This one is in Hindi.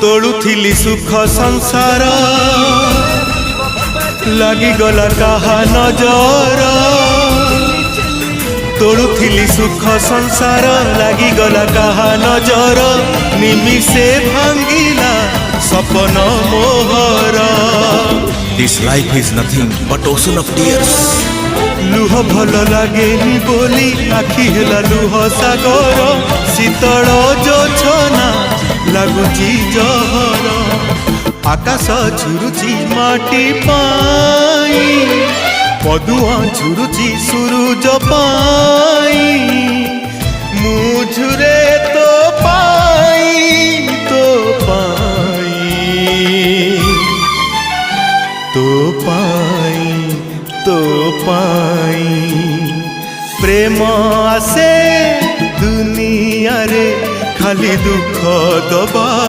तोड़ुथिली सुख संसार लागिगला कहा नजर तोड़ुथिली सुख संसार लागिगला कहा नजर निमिषे भांगिला सपन मोहर। This life is nothing but ocean of tears. लुह भल लगे बोली आखि हेला लुह सागर शीतल जोछना लगुची जहर आकाश झुरुची माटी पाई पदुआ झुरुची सूरज पाई मुझुरे तो पाई तो पाई तो पाई तो पाई प्रेम आसे दुनिया रे खाली दुख दबा।